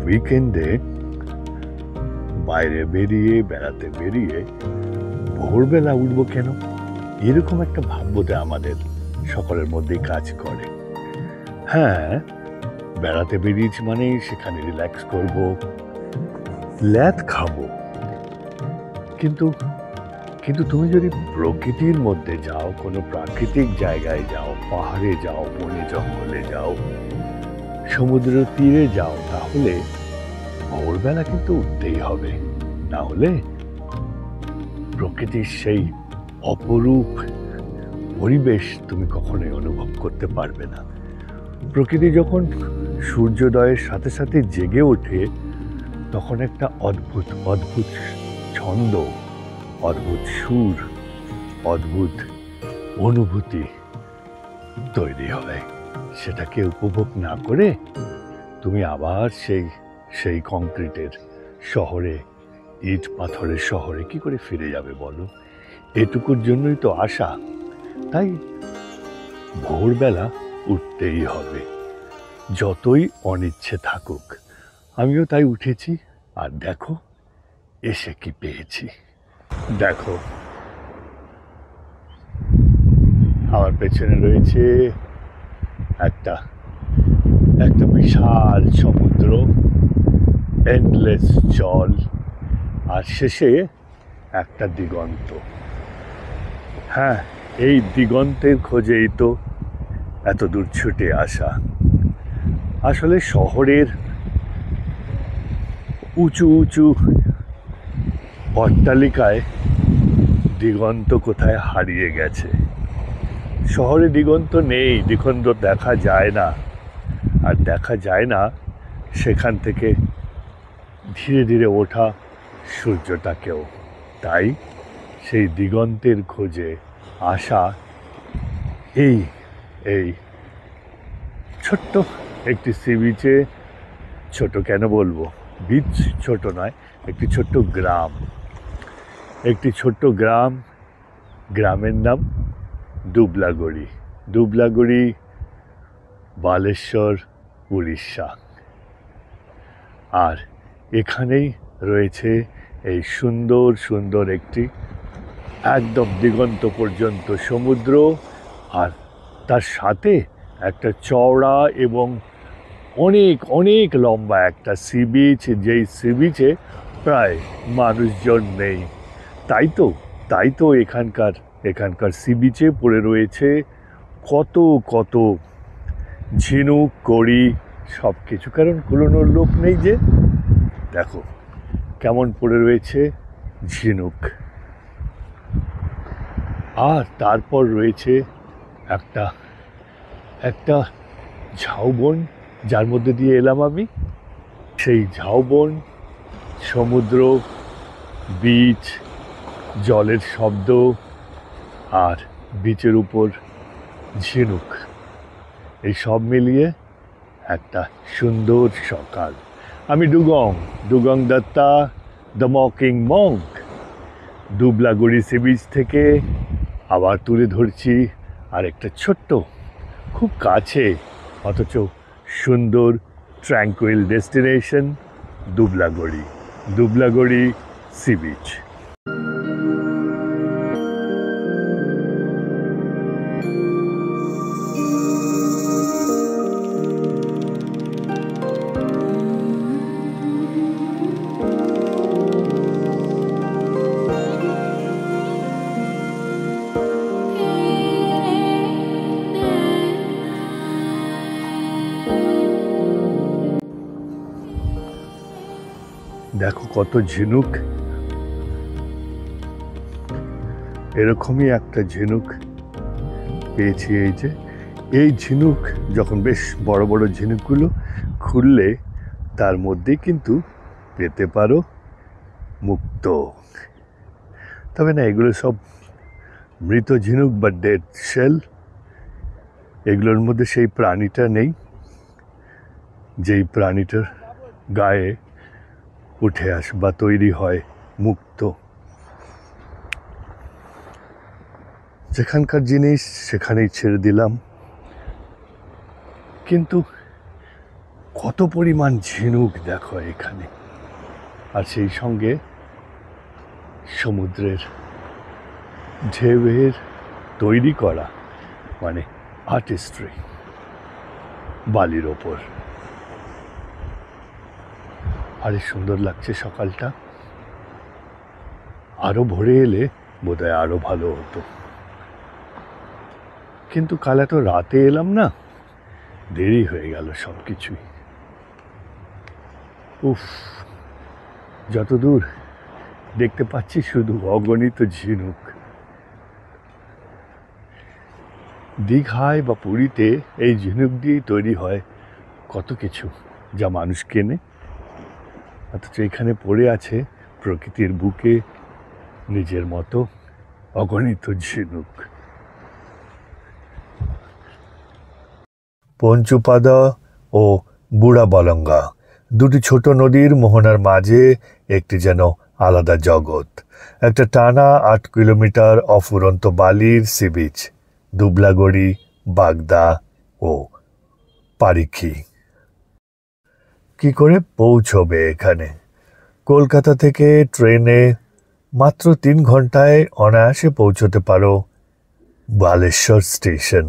উইকেন্ডে বাইরে বেড়াতে বেরিয়ে ভোরবেলা উঠবো কেন, এরকম একটা ভাববোধে আমাদের সকলের মধ্যেই কাজ করে। হ্যাঁ, বেড়াতে বেরিয়েছি মানে সেখানে রিল্যাক্স করব, ল্যাদ খাবো, কিন্তু কিন্তু তুমি যদি প্রকৃতির মধ্যে যাও, কোনো প্রাকৃতিক জায়গায় যাও, পাহাড়ে যাও, বনে জঙ্গলে যাও, সমুদ্র তীরে যাও, তাহলে ভোরবেলা কিন্তু উঠতেই হবে। না হলে প্রকৃতির সেই অপরূপ পরিবেশ তুমি কখনোই অনুভব করতে পারবে না। প্রকৃতি যখন সূর্যোদয়ের সাথে সাথে জেগে ওঠে, তখন একটা অদ্ভুত অদ্ভুত ছন্দ, অদ্ভুত সুর, অদ্ভুত অনুভূতি তৈরি হয়। সেটাকে উপভোগ না করে তুমি আবার সেই কংক্রিটের শহরে, ইট পাথরের শহরে কি করে ফিরে যাবে বলো? এটুকুর জন্যই তো আশা। তাই ভোরবেলা উঠতেই হবে, যতই অনিচ্ছে থাকুক। আমিও তাই উঠেছি, আর দেখো এসে কি পেয়েছি। দেখো, আমার পেছনে রয়েছে একটা বিশাল সমুদ্র, এন্ডলেস জল, আর শেষে একটা দিগন্ত। হ্যাঁ, এই দিগন্তের খোঁজেই তো এত দূর ছুটে আসা। আসলে শহরের উঁচু উঁচু অট্টালিকায় দিগন্ত কোথায় হারিয়ে গেছে। শহরে দিগন্ত নেই, দিগন্ত দেখা যায় না, আর দেখা যায় না সেখান থেকে ধীরে ধীরে ওঠা সূর্যটাকেও। তাই সেই দিগন্তের খোঁজে আসা এই ছোট্ট একটি সি বিচে, ছোট কেন বলবো, বিচ ছোট নয়, একটি ছোট্ট গ্রাম, গ্রামের নাম দুবলাগড়ি, বালেশ্বর, উড়িষ্যা। আর এখানেই রয়েছে এই সুন্দর সুন্দর একটি একদম দিগন্ত পর্যন্ত সমুদ্র, আর তার সাথে একটা চওড়া এবং অনেক অনেক লম্বা একটা সি বিচ, যেই সি বিচে প্রায় মানুষজন নেই। তাই তো এখানকার সি বিচে পড়ে রয়েছে কত ঝিনুক, কড়ি, সব কিছু, কারণ কুলোনোর লোক নেই। যে দেখো কেমন পড়ে রয়েছে ঝিনুক। আর তারপর রয়েছে একটা ঝাউবন, যার মধ্যে দিয়ে এলাম আমি। সেই ঝাউবন, সমুদ্র, বিচ, জলের শব্দ, আর বিচের উপর ঝিনুক, এই সব মিলিয়ে একটা সুন্দর সকাল। আমি Dugong Datta, the mocking monk, Dublagari sea beach থেকে আবার তুলে ধরছি আর একটা ছোট্ট, খুব কাছে অথচ সুন্দর tranquil destination, Dublagari sea beach. কত ঝিনুক। এরকমই একটা ঝিনুক পেয়েছি। এই ঝিনুক যখন বেশ বড় বড় ঝিনুকগুলো খুললে তার মধ্যে কিন্তু পেতে পারো মুক্ত। তবে না, এগুলো সব মৃত ঝিনুক বা ডেড শেল। এগুলোর মধ্যে সেই প্রাণীটা নেই যেই প্রাণীটার গায়ে উঠে আসে বা তৈরি হয় মুক্ত। যেখানকার জিনিস সেখানেই ছেড়ে দিলাম, কিন্তু কত পরিমাণ ঝিনুক দেখো এখানে, আর সেই সঙ্গে সমুদ্রের ঢেউয়ের তৈরি করা মানে আর্টিস্ট্রি বালির ওপর। আরে সুন্দর লাগছে সকালটা। আরো ভোরে এলে বোধহয় আরো ভালো হতো, কিন্তু কাল এত রাতে এলাম না, দেরি হয়ে গেল সব কিছুই। উফ, যতদূর দেখতে পাচ্ছি শুধু অগণিত ঝিনুক। দীঘায় বা পুরীতে এই ঝিনুক দিয়েই তৈরি হয় কত কিছু যা মানুষ কেনে, অথচ এখানে পড়ে আছে প্রকৃতির বুকে নিজের মতো অগণিত ঝিনুক। পঞ্চুপাদা ও বুড়াবলঙ্গা দুটি ছোট নদীর মোহনার মাঝে একটি যেন আলাদা জগৎ। একটা টানা ৮ কিলোমিটার অফুরন্ত বালির সি বিচ, দুবলাগড়ি, বাগদা ও পারিখি। কি করে পৌঁছবে এখানে? কলকাতা থেকে ট্রেনে মাত্র ৩ ঘন্টায় অনায়াসে পৌঁছতে পারো বালেশ্বর স্টেশন।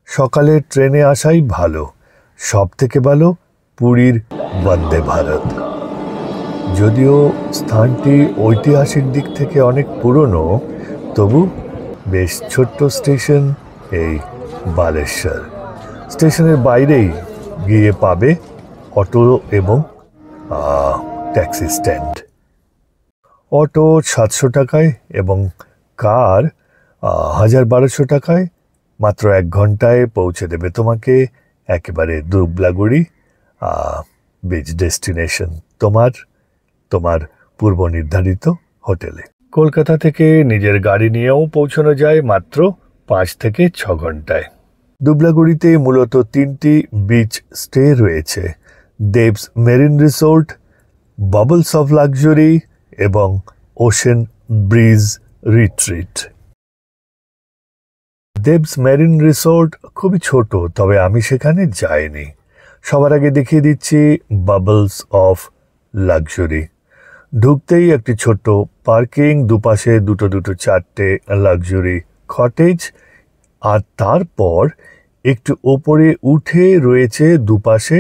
সকালের ট্রেনে আসাই ভালো, সব থেকে ভালো পুরীর বন্দে ভারত। যদিও স্থানটি ঐতিহাসিক দিক থেকে অনেক পুরনো, তবু বেশ ছোট্ট স্টেশন এই বালেশ্বর। স্টেশনের বাইরেই গিয়ে পাবে অটো এবং ট্যাক্সি স্ট্যান্ড। অটো ৭০০ টাকায় এবং কার ১,১২০০ টাকায় মাত্র ১ ঘন্টায় পৌঁছে দেবে তোমাকে একেবারে দুবলাগুড়ি বিচ ডেস্টিনেশন, তোমার পূর্ব নির্ধারিত হোটেলে। কলকাতা থেকে নিজের গাড়ি নিয়েও পৌঁছানো যায় মাত্র ৫ থেকে ৬ ঘন্টায়। দুবলাগুড়িতে মূলত ৩টি বিচ স্টে রয়েছে: Debs marine resort, bubbles of luxury এবং ocean bridge retreat. Debs marine resort খুবই ছোট, তবে আমি সেখানে যাইনি। সবার আগে দেখিয়ে দিচ্ছি বাবলস অফ লাক্সারি। ঢুকতেই একটি ছোট্ট পার্কিং, দুপাশে দুটো 4টে লাক্সারি কটেজ, আর তারপর একটু ওপরে উঠে রয়েছে দুপাশে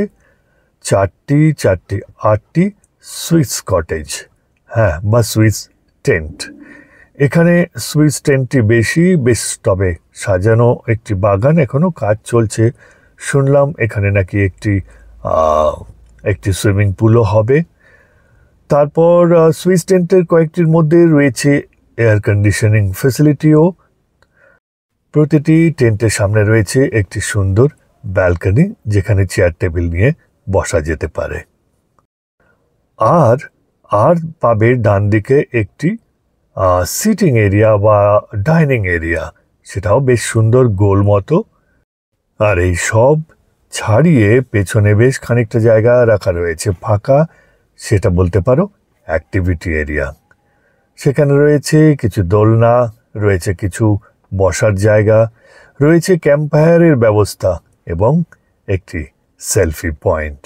4টি 8টি সুইস কটেজ, বা সুইস টেন্ট। এখানে সুইস টেন্টটি বেশ, তবে সাজানো একটি বাগান, এখনো কাজ চলছে। শুনলাম এখানে নাকি একটি সুইমিং পুলও হবে। তারপর সুইস টেন্টের কয়েকটির মধ্যে রয়েছে এয়ার কন্ডিশনিং ফ্যাসিলিটিও। প্রতিটি টেন্টের সামনে রয়েছে একটি সুন্দর ব্যালকনি, যেখানে চেয়ার টেবিল নিয়ে বসা যেতে পারে। আর পাবে ডান দিকে একটি সিটিং এরিয়া বা ডাইনিং এরিয়া, সেটাও বেশ সুন্দর গোল মতো। আর এই সব ছাড়িয়ে পেছনে বেশ খানিকটা জায়গা রাখা রয়েছে ফাঁকা, সেটা বলতে পারো অ্যাক্টিভিটি এরিয়া। সেখানে রয়েছে কিছু দোলনা, রয়েছে কিছু বসার জায়গা, রয়েছে ক্যাম্পফায়ারের ব্যবস্থা এবং একটি সেলফি পয়েন্ট।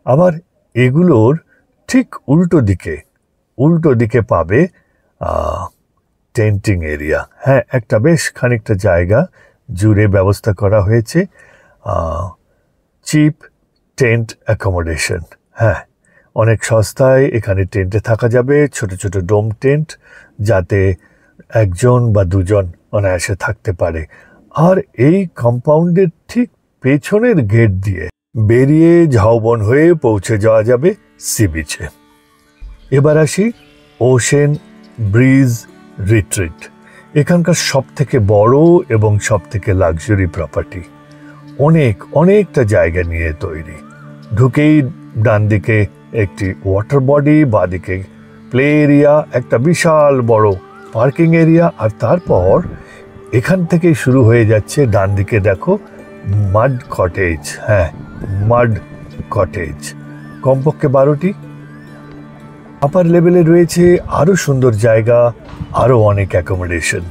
আবার এগুলোর ঠিক উল্টো দিকে পাবে টেন্টিং এরিয়া। একটা বেশ খানিকটা জায়গা জুড়ে ব্যবস্থা করা হয়েছে চিপ টেন্ট অ্যাকোমোডেশন। অনেক সস্তায় এখানে টেন্টে থাকা যাবে, ছোট ছোট ডোম টেন্ট, যাতে একজন বা দুজন অনায়াসে থাকতে পারে। আর এই কম্পাউন্ডের ঠিক পেছনের গেট দিয়ে বেরিয়ে ঝাউবন হয়ে পৌঁছে যাওয়া যাবে সি বিচে। এবার আসি ওশেন ব্রিজ রিট্রিট। এখানকার সবথেকে বড় এবং সবথেকে লাক্সারি প্রপার্টি। অনেকটা জায়গা নিয়ে তৈরি। ঢুকেই ডান দিকে একটি ওয়াটার বডি, বাঁদিকে প্লে এরিয়া, একটা বিশাল বড় পার্কিং এরিয়া, আর তারপর এখান থেকেই শুরু হয়ে যাচ্ছে ডান দিকে দেখো মাড কটেজ। হ্যাঁ, মাড কটেজ, কমপক্ষে 12টি। আপার লেভেলে রয়েছে আরো সুন্দর জায়গা, আরো অনেক অ্যাকোমোডেশন।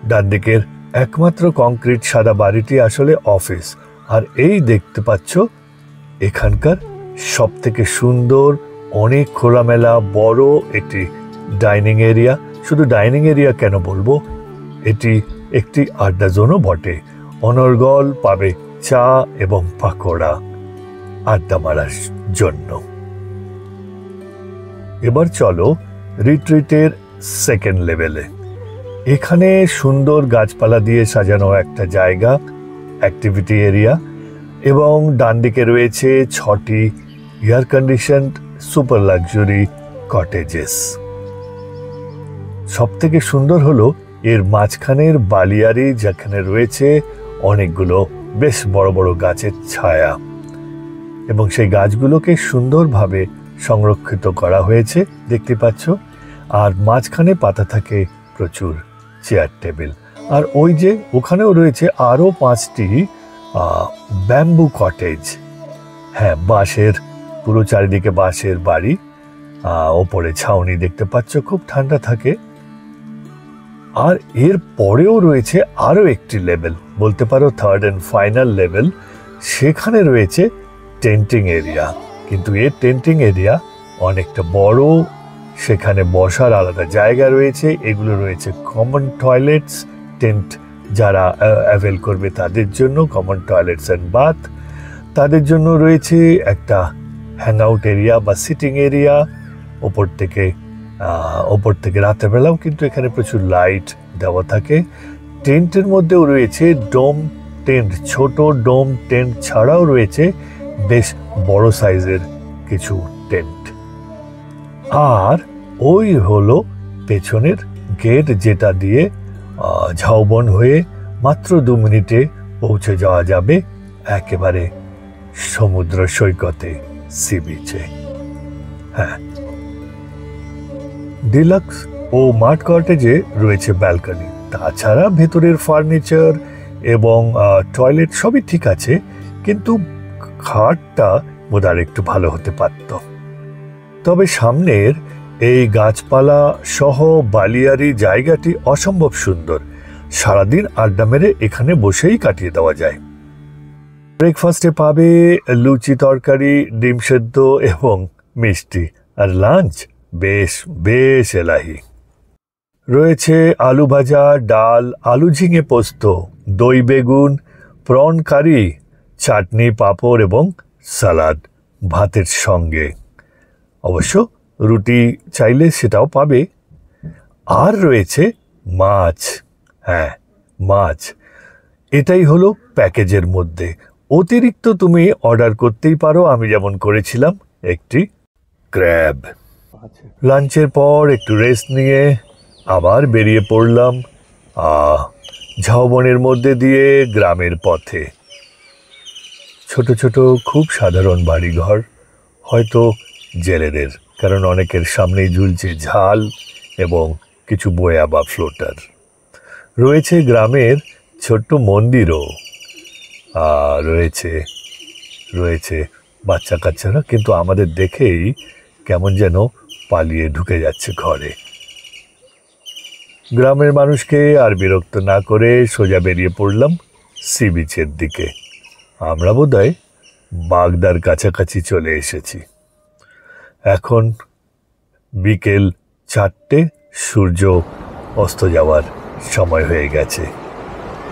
ডান দিকের একমাত্র কংক্রিট সাদা বাড়িটি আসলে অফিস। আর এই দেখতে পাচ্ছ এখানকার সব থেকে সুন্দর, অনেক খোলামেলা বড় একটি ডাইনিং এরিয়া। শুধু ডাইনিং এরিয়া কেন বলবো, এটি একটি আড্ডা জোনও বটে। অনর্গল পাবে চা এবং পাকোড়া আড্ডা মারার জন্য। এবার চলো রিট্রিটের সেকেন্ড লেভেলে। এখানে সুন্দর গাছপালা দিয়ে সাজানো একটা জায়গা, অ্যাক্টিভিটি এরিয়া, এবং ডান দিকে রয়েছে 6টি air conditioned super luxury cottages. সব থেকে সুন্দর হলো এর মাঝখানের বালিয়ারি, যেখানে রয়েছে অনেকগুলো বেশ বড় বড় গাছের ছায়া, এবং সেই গাছগুলোকে সুন্দরভাবে সংরক্ষিত করা হয়েছে দেখতে পাচ্ছ। আর মাঝখানে পাতা থাকে প্রচুর, চেয়ার টেবিল। আর ওই যে ওখানেও রয়েছে আরো 5টি ব্যাম্বু কটেজ। হ্যাঁ, বাঁশের, পুরো চারিদিকে বাঁশের বাড়ি, ওপরে ছাউনি দেখতে পাচ্ছ, খুব ঠান্ডা থাকে। আর এর পরেও রয়েছে আরো একটি লেভেল, বলতে পারো থার্ড অ্যান্ড ফাইনাল লেভেল। সেখানে রয়েছে টেন্টিং এরিয়া, কিন্তু এর টেন্টিং এরিয়া অনেকটা বড়। সেখানে বসার আলাদা জায়গা রয়েছে। এগুলো রয়েছে কমন টয়লেটস, টেন্ট যারা অ্যাভেল করবে তাদের জন্য কমন টয়লেটস অ্যান্ড বাথ। তাদের জন্য রয়েছে একটা হ্যাং আউট এরিয়া বা সিটিং এরিয়া। ওপর থেকে রাতের বেলাও কিন্তু এখানে প্রচুর লাইট দেওয়া থাকে। টেন্টের মধ্যেও রয়েছে ডোম টেন্ট, ছোট ডোম টেন্ট ছাড়াও রয়েছে বেশ বড় সাইজের কিছু টেন্ট। আর ওই হলো পেছনের গেট, যেটা দিয়ে ঝাউবন হয়ে মাত্র 2 মিনিটে পৌঁছে যাওয়া যাবে একেবারে সমুদ্র সৈকতে, সি বিচে। হ্যাঁ, ডিলাক্স ও মাড কটেজে রয়েছে ব্যালকনি। তাছাড়া ভেতরের ফার্নিচার এবং টয়লেট সবই ঠিক আছে, কিন্তু খাটটা বোধহয় একটু ভালো হতে পারত। তবে সামনের এই গাছপালা সহ বালিয়ারি জায়গাটি অসম্ভব সুন্দর। সারাদিন আড্ডা মেরে এখানে বসেই কাটিয়ে দেওয়া যায়। ব্রেকফাস্টে পাবে লুচি, তরকারি, ডিম সেদ্ধ এবং মিষ্টি। আর লাঞ্চ বেশ এলাহি। রয়েছে আলু ভাজা, ডাল, আলু ঝিঙে পোস্ত, দই বেগুন, প্রন কারি, চাটনি, পাঁপড় এবং সালাদ ভাতের সঙ্গে। অবশ্য রুটি চাইলে সেটাও পাবে। আর রয়েছে মাছ। হ্যাঁ, মাছ। এটাই হলো প্যাকেজের মধ্যে। অতিরিক্ত তুমি অর্ডার করতেই পারো, আমি যেমন করেছিলাম একটি ক্র্যাব। লাঞ্চের পর একটু রেস্ট নিয়ে আবার বেরিয়ে পড়লাম ঝাউবনের মধ্যে দিয়ে গ্রামের পথে। ছোট ছোট খুব সাধারণ বাড়িঘর, হয়তো জেলেদের, কারণ অনেকের সামনেই ঝুলছে ঝাল এবং কিছু বয়া বা ফ্লোটার। রয়েছে গ্রামের ছোট্ট মন্দিরও, রয়েছে বাচ্চা কাচ্চারা, কিন্তু আমাদের দেখেই কেমন যেন পালিয়ে ঢুকে যাচ্ছে ঘরে। গ্রামের মানুষকে আর বিরক্ত না করে সোজা বেরিয়ে পড়লাম সি বিচের দিকে। আমরা বোধহয় বাগদার কাছাকাছি চলে এসেছি। এখন বিকেল 4টে, সূর্য অস্ত যাওয়ার সময় হয়ে গেছে।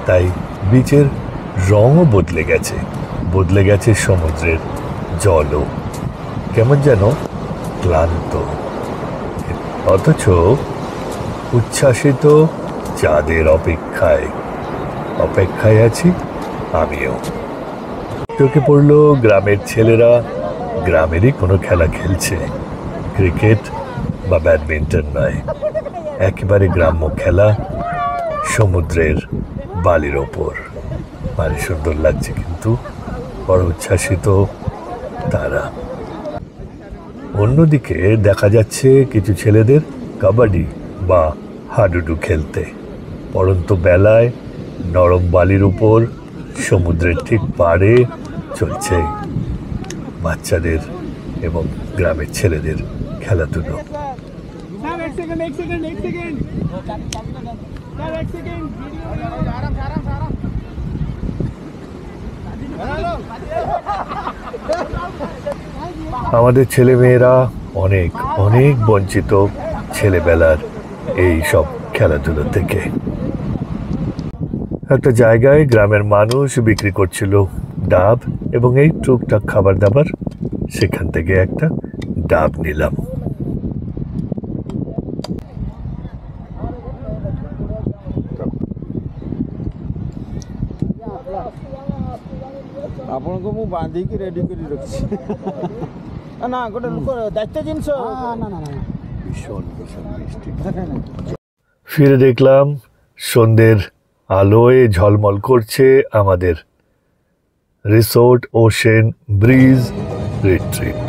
তাই বিচের রঙও বদলে গেছে সমুদ্রের জলও। কেমন যেন ক্লান্ত, অথচ উচ্ছ্বাসিত চাঁদের অপেক্ষায় আছি আমিও। চোখে পড়ল গ্রামের ছেলেরা গ্রামেরই কোনো খেলা খেলছে। ক্রিকেট বা ব্যাডমিন্টন নয়, একেবারে গ্রাম্য খেলা সমুদ্রের বালির ওপর। ভারী সুন্দর লাগছে, কিন্তু বড় উচ্ছ্বাসিত তারা। অন্যদিকে দেখা যাচ্ছে কিছু ছেলেদের কাবাডি বা হাডুডু খেলতে। পড়ন্ত বেলায় নরম বালির উপর সমুদ্রের ঠিক পাড়ে চলছে বাচ্চাদের এবং গ্রামের ছেলেদের খেলাধুলো। আমাদের ছেলেমেয়েরা অনেক অনেক বঞ্চিত ছেলেবেলার এই সব খেলাধুলো থেকে। একটা জায়গায় গ্রামের মানুষ বিক্রি করছিল ডাব এবং এই টুকটাক খাবার দাবার। সেখান থেকে একটা ডাব নিলাম। ଆପଣଙ୍କୁ ମୁଁ ବାନ୍ଧିକି ରେଡି କରି ରଖିଛି। ନା ଗୋଟେ ଲୋକ ଦାୟିତ୍ୱ ଜିନିଷ। ফিরে দেখলাম সন্ধ্যের আলোয় ঝলমল করছে আমাদের রিসোর্ট ওশেন ব্রিজ রিট্রিট।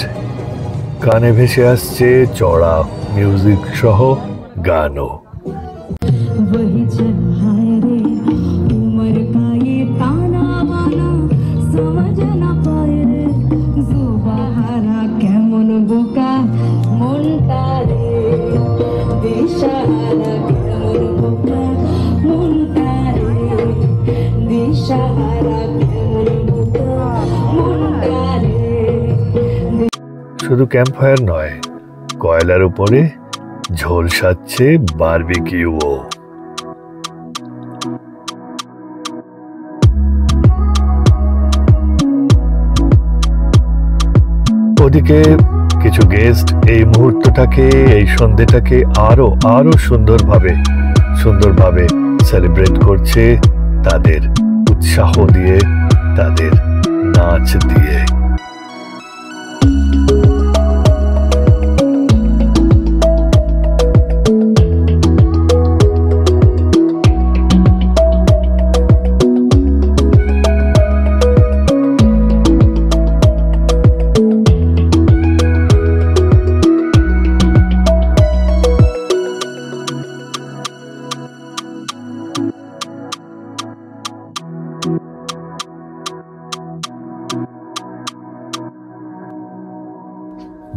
কানে ভেসে আসছে চড়া মিউজিক সহ গানও। শুধু ক্যাম্প ফায়ার নয়, কয়লার উপরে ঝোল সাজছে বারবিকিউও। ওদিকে কিছু গেস্ট এই মুহূর্তটাকে, এই সন্ধ্যেটাকে আরো আরো সুন্দরভাবে সেলিব্রেট করছে তাদের উৎসাহ দিয়ে, তাদের নাচ দিয়ে।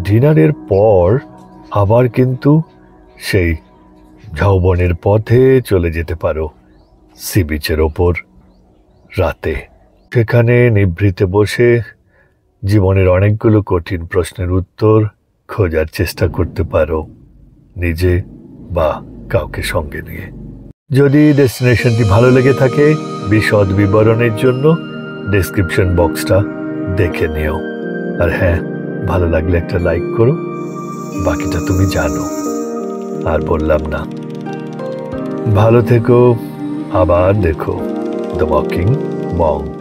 ডিনারের পর আবার কিন্তু সেই ঝাউবনের পথে চলে যেতে পারো সি বিচের ওপর রাতে। সেখানে নিভৃতে বসে জীবনের অনেকগুলো কঠিন প্রশ্নের উত্তর খোঁজার চেষ্টা করতে পারো, নিজে বা কাউকে সঙ্গে নিয়ে। যদি ডেস্টিনেশনটি ভালো লেগে থাকে, বিশদ বিবরণের জন্য ডেসক্রিপশন বক্সটা দেখে নিও। আর হ্যাঁ, ভালো লাগলে একটা লাইক করো, বাকিটা তুমি জানো। আর বললাম না, ভালো থেকো, আবার দেখো দ্য ওয়াকিং মঙ্ক।